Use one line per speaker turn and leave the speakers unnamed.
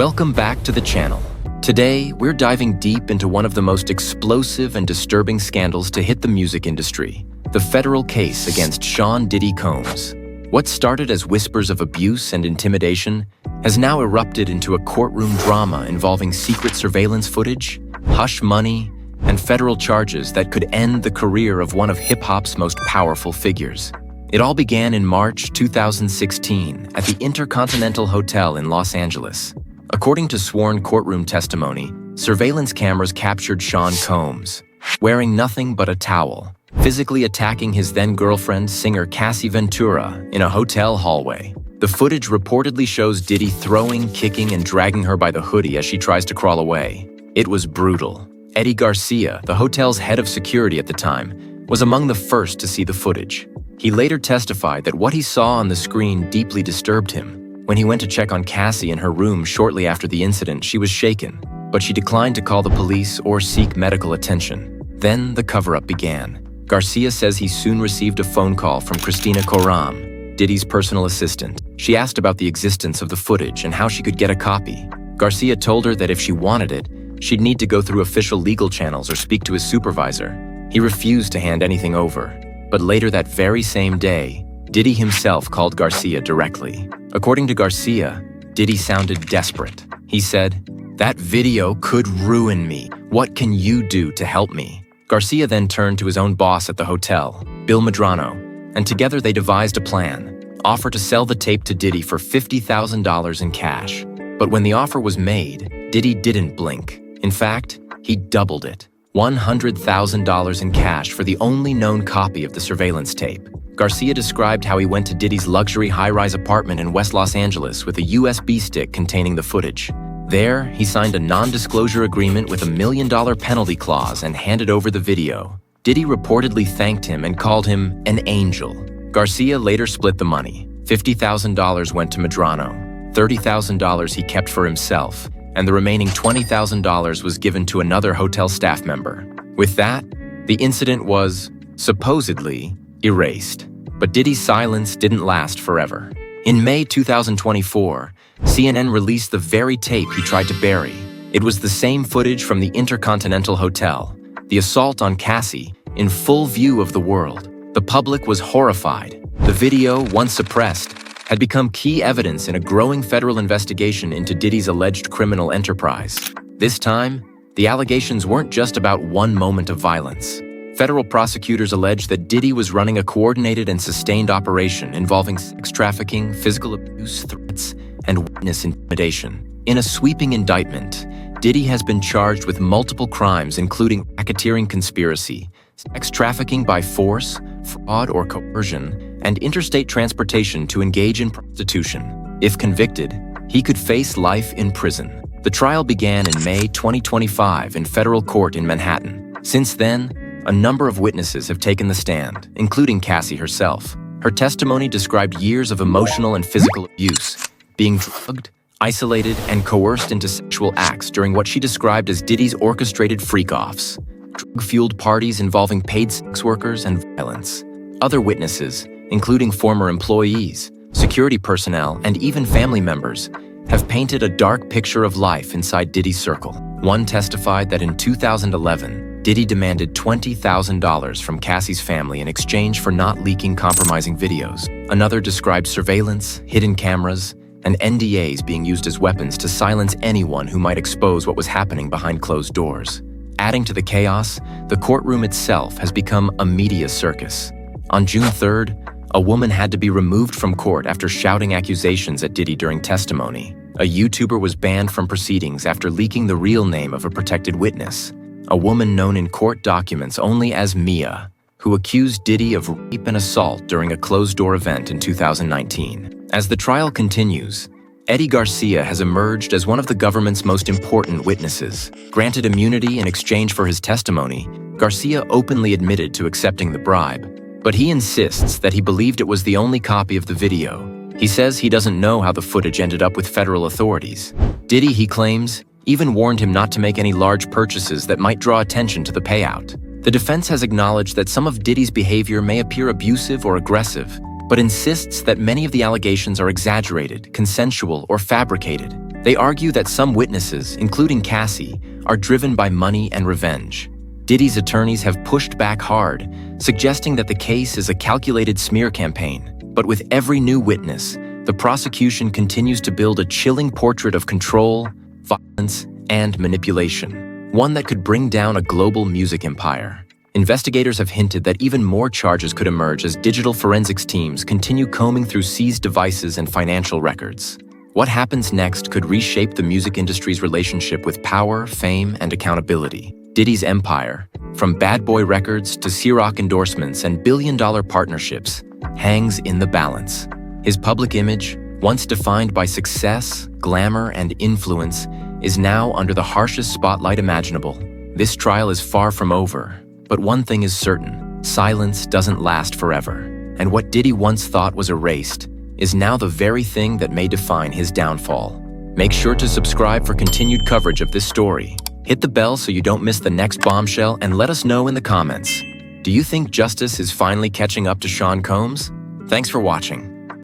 Welcome back to the channel. Today, we're diving deep into one of the most explosive and disturbing scandals to hit the music industry, the federal case against Sean Diddy Combs. What started as whispers of abuse and intimidation has now erupted into a courtroom drama involving secret surveillance footage, hush money, and federal charges that could end the career of one of hip-hop's most powerful figures. It all began in March 2016 at the Intercontinental Hotel in Los Angeles. According to sworn courtroom testimony, surveillance cameras captured Sean Combs, wearing nothing but a towel, physically attacking his then-girlfriend, singer Cassie Ventura, in a hotel hallway. The footage reportedly shows Diddy throwing, kicking, and dragging her by the hoodie as she tries to crawl away. It was brutal. Eddy Garcia, the hotel's head of security at the time, was among the first to see the footage. He later testified that what he saw on the screen deeply disturbed him. When he went to check on Cassie in her room shortly after the incident, she was shaken, but she declined to call the police or seek medical attention. Then the cover-up began. Garcia says he soon received a phone call from Courtroom, Diddy's personal assistant. She asked about the existence of the footage and how she could get a copy. Garcia told her that if she wanted it, she'd need to go through official legal channels or speak to his supervisor. He refused to hand anything over. But later that very same day, Diddy himself called Garcia directly. According to Garcia, Diddy sounded desperate. He said, "That video could ruin me. What can you do to help me?" Garcia then turned to his own boss at the hotel, Bill Medrano, and together they devised a plan, offered to sell the tape to Diddy for $50,000 in cash. But when the offer was made, Diddy didn't blink. In fact, he doubled it, $100,000 in cash for the only known copy of the surveillance tape. Garcia described how he went to Diddy's luxury high-rise apartment in West Los Angeles with a USB stick containing the footage. There, he signed a non-disclosure agreement with a $1 million penalty clause and handed over the video. Diddy reportedly thanked him and called him an angel. Garcia later split the money. $50,000 went to Medrano, $30,000 he kept for himself, and the remaining $20,000 was given to another hotel staff member. With that, the incident was, supposedly, erased. But Diddy's silence didn't last forever. In May 2024, CNN released the very tape he tried to bury. It was the same footage from the Intercontinental Hotel, the assault on Cassie, in full view of the world. The public was horrified. The video, once suppressed, had become key evidence in a growing federal investigation into Diddy's alleged criminal enterprise. This time, the allegations weren't just about one moment of violence. Federal prosecutors alleged that Diddy was running a coordinated and sustained operation involving sex trafficking, physical abuse, threats, and witness intimidation. In a sweeping indictment, Diddy has been charged with multiple crimes including racketeering conspiracy, sex trafficking by force, fraud or coercion, and interstate transportation to engage in prostitution. If convicted, he could face life in prison. The trial began in May 2025 in federal court in Manhattan. Since then, a number of witnesses have taken the stand, including Cassie herself. Her testimony described years of emotional and physical abuse, being drugged, isolated, and coerced into sexual acts during what she described as Diddy's orchestrated freak-offs, drug-fueled parties involving paid sex workers, and violence. Other witnesses, including former employees, security personnel, and even family members, have painted a dark picture of life inside Diddy's circle. One testified that in 2011, Diddy demanded $20,000 from Cassie's family in exchange for not leaking compromising videos. Another described surveillance, hidden cameras, and NDAs being used as weapons to silence anyone who might expose what was happening behind closed doors. Adding to the chaos, the courtroom itself has become a media circus. On June 3rd, a woman had to be removed from court after shouting accusations at Diddy during testimony. A YouTuber was banned from proceedings after leaking the real name of a protected witness, a woman known in court documents only as Mia, who accused Diddy of rape and assault during a closed-door event in 2019. As the trial continues, Eddy Garcia has emerged as one of the government's most important witnesses. Granted immunity in exchange for his testimony, Garcia openly admitted to accepting the bribe. But he insists that he believed it was the only copy of the video. He says he doesn't know how the footage ended up with federal authorities. Diddy, he claims, even warned him not to make any large purchases that might draw attention to the payout. The defense has acknowledged that some of Diddy's behavior may appear abusive or aggressive, but insists that many of the allegations are exaggerated, consensual, or fabricated. They argue that some witnesses, including Cassie, are driven by money and revenge. Diddy's attorneys have pushed back hard, suggesting that the case is a calculated smear campaign. But with every new witness, the prosecution continues to build a chilling portrait of control, violence, and manipulation, one that could bring down a global music empire. Investigators have hinted that even more charges could emerge as digital forensics teams continue combing through seized devices and financial records. What happens next could reshape the music industry's relationship with power, fame, and accountability. Diddy's empire, from bad boy records to Ciroc endorsements and billion-dollar partnerships, hangs in the balance. His public image, once defined by success, glamour, and influence, is now under the harshest spotlight imaginable. This trial is far from over, but one thing is certain: silence doesn't last forever. And what Diddy once thought was erased is now the very thing that may define his downfall. Make sure to subscribe for continued coverage of this story. Hit the bell so you don't miss the next bombshell, and let us know in the comments. Do you think justice is finally catching up to Sean Combs? Thanks for watching.